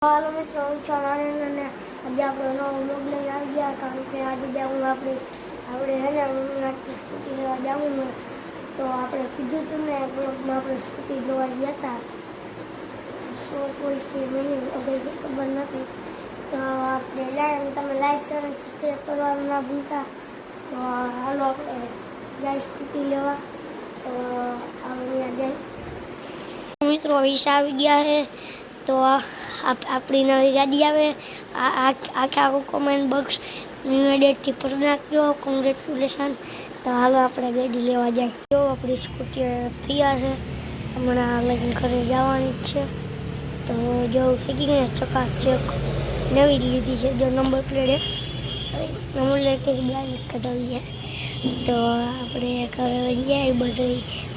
હાલો મિત્રો, હું છું આનંદ અને આજે આપણે નવો વ્લોગ લઈને આવી ગયા. કારણ કે આજે જાઉં આપણે હે ને સ્કૂટી લેવા જાઉં ને, તો આપણે કીધું હતું ને વ્લોગમાં આપણે સ્કૂટી જોવા ગયા હતા. શું કોઈ કે મને અગર ખબર નથી, તો આપણે જાય. તમે લાઈક શેર અને સબસ્ક્રાઈબ કરવાનું ના ભૂલતા. તો હાલો આપણે જાય સ્કૂટી લેવા. તો આપણે જાય મિત્રો, વિશા આવી ગયા છે. તો આપણી નવી ગાડી આવે આખા કોમેન્ટ બોક્સ ઇમિડિયેટથી ભરી નાખજો. કોંગ્રેચ્યુલેશન. તો હાલો આપણે ગાડી લેવા જાય. જો આપણી સ્કૂટી તૈયાર છે, હમણાં લઈને ઘરે જવાની જ છે. તો જો થઈ ગઈ ને ચકાચક નવી લીધી છે. જો નંબર પ્લેટ કઢાવી છે. તો આપણે ઘરે લઈને જાય, બધું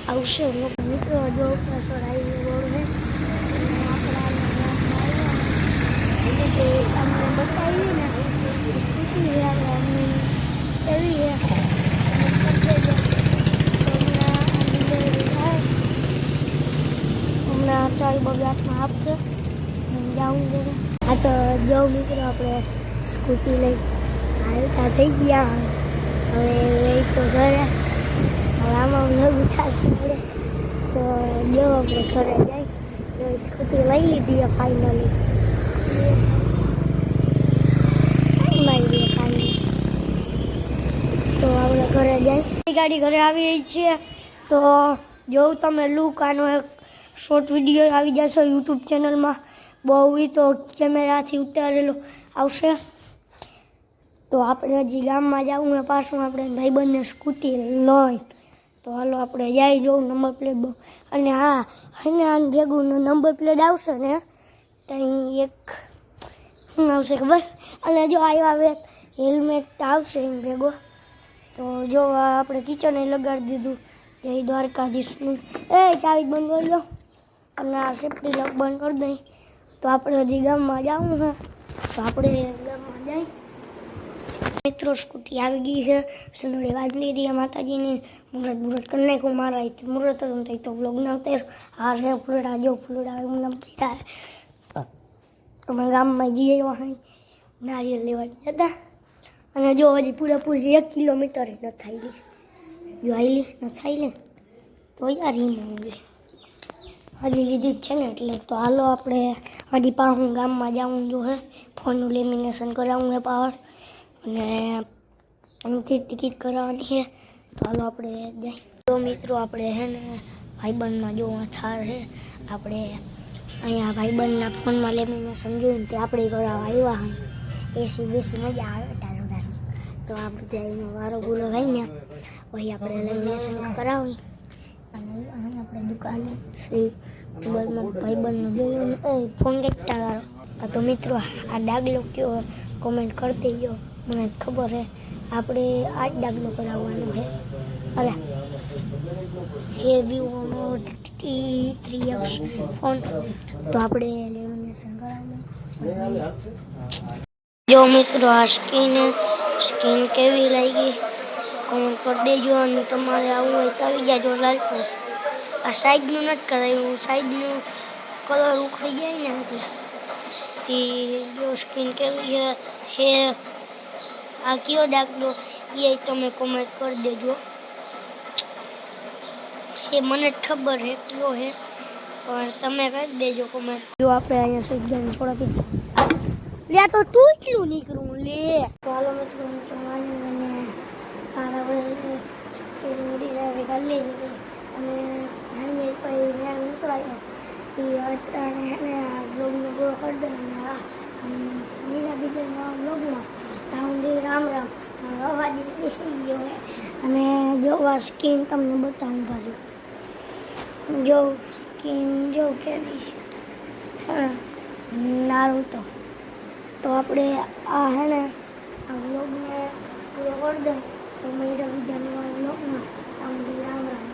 આવશે મિત્રો. જો પાછળ આવી રોડ છે, અમને બતાવી ને સ્કૂટી એવી છે. હમણાં 4 બગાટમાં આપશે જાઉં છે. આ તો જો મિત્રો આપણે સ્કૂટી લઈ હાલતા થઈ ગયા. હવે લઈ તો ઘરે, હવે આમાં નવું થશે પડે. તો જો આપણે ઘરે જાય. તો સ્કૂટી લઈ લીધી ફાઇનલી. તો આપણે ઘરે જાય. ગાડી ઘરે આવી રહી છે. તો જો તમે લુક આનો એક શોર્ટ વિડીયો આવી જશે યુટ્યુબ ચેનલમાં. બહુ તો કેમેરાથી ઉતારેલો આવશે. તો આપણે હજી ગામમાં જવું ને પાછું આપણે ભાઈબંધને સ્કૂટી લઈ. તો હાલો આપણે જાય. જોઉં નંબર પ્લેટ અને હા અને આને ભેગું નંબર પ્લેટ આવશે ને ત્યાં એક શું આવશે ખબર? અને જો આવ્યા હવે હેલ્મેટ આવશે એમ ભેગો. તો જો આપણે કિચને લગાડી દીધું. જય દ્વારકાધીશનું ચાવી બંધ કરી દો અને આ સેફ્ટી લોક બંધ કરી દઈ. તો આપણે હજી ગામમાં જવું છે. તો આપણે ગામમાં જાય. મિત્રો સ્કૂટી આવી ગઈ છે. સુંદરી વાંચી લીધી માતાજીની. મુહૂર્ત કરી નાખ્યું. મારા મુહૂર્ત હતું તો બ્લોગ ના ઉતાર. આ છે ફૂલડા. જો ફૂલડા એમ પીડા. અમે ગામમાં જઈએ નારિયેળ લેવા જતા. અને જો હજી પૂરેપૂરી 1 કિલોમીટર ન થાય. જો આવેલી ન થાય ને તો યાર હજી લીધી જ છે ને એટલે. તો હાલો આપણે હજી પાછું ગામમાં જવું જોઈએ. ફોનનું લેમિનેશન કરાવવું છે પાવર અને અહીંથી ટિકિટ કરાવવાની છે. તો હાલો આપણે જાય. તો મિત્રો આપણે હે ને ભાઈબંધમાં જો થાર છે. આપણે અહીંયા ભાઈબંધના ફોનમાં લેમિનેશન જોઈને તે આપણે કરાવવા આવ્યા હોય. એસી બેસી મજા આવે ટાળુડાની. તો આ બધા એનો વારો ગુલો થાય ને પછી આપણે લેમિનેશન કરાવી. અને અહીં આપણે દુકાને શ્રી ભાઈબંધનો જોયું ફોન કેટાવાળો. તો મિત્રો આ ડાગલો કયો કોમેન્ટ કરી દેજો. મને ખબર છે આપણે આ જ ડાગલો કરાવવાનો છે. અલા એ વિવોનો T3X ફોન. તો આપણે લેમિનેશન કરાવીએ. જો મિત્રો આ સ્કીન કેવી લાગી કોમેન્ટ કરી દેજો. અને તમારે આવું હોય તો આવી જાજો લાલપુર. આ સાઈડનું નથી કરાવ્યું. સાઈડનું કલર ઉખડી જાય ને એટલે જો સ્કીન કેવી છે આ કયો ડાકલો એ તમે કોમેન્ટ કરી દેજો. એ મને જ ખબર છે કયો છે, પણ તમે કરી દેજો કોમેન્ટ. જો આપણે અહીંયા સુજન થોડા પીધા લે તો તું એટલું નીકળું લે. તો હાલો મિત્રો જવાની અને ખારા વડે સુકેરી ઉડી જાય કરી લીધી. અને હાઈને પછી મેં ઉતરાયા એ અત્યારે એને આ બ્લોગનો પૂરો કરી દે. અને બીજા નવા બ્લોગમાં તાઉન્ડી રામ રામ અવાજી બેસી ગયો છે. અને જો આ સ્કીન તમને બતાવું પાછું. જો સ્કીન જો કેવી હા નારું. તો આપણે આ હે ને આ બ્લોગને પૂરો કરી દે. તો મેળા બીજા નવા બ્લોગમાં તાઉન્ડી રામ રામ.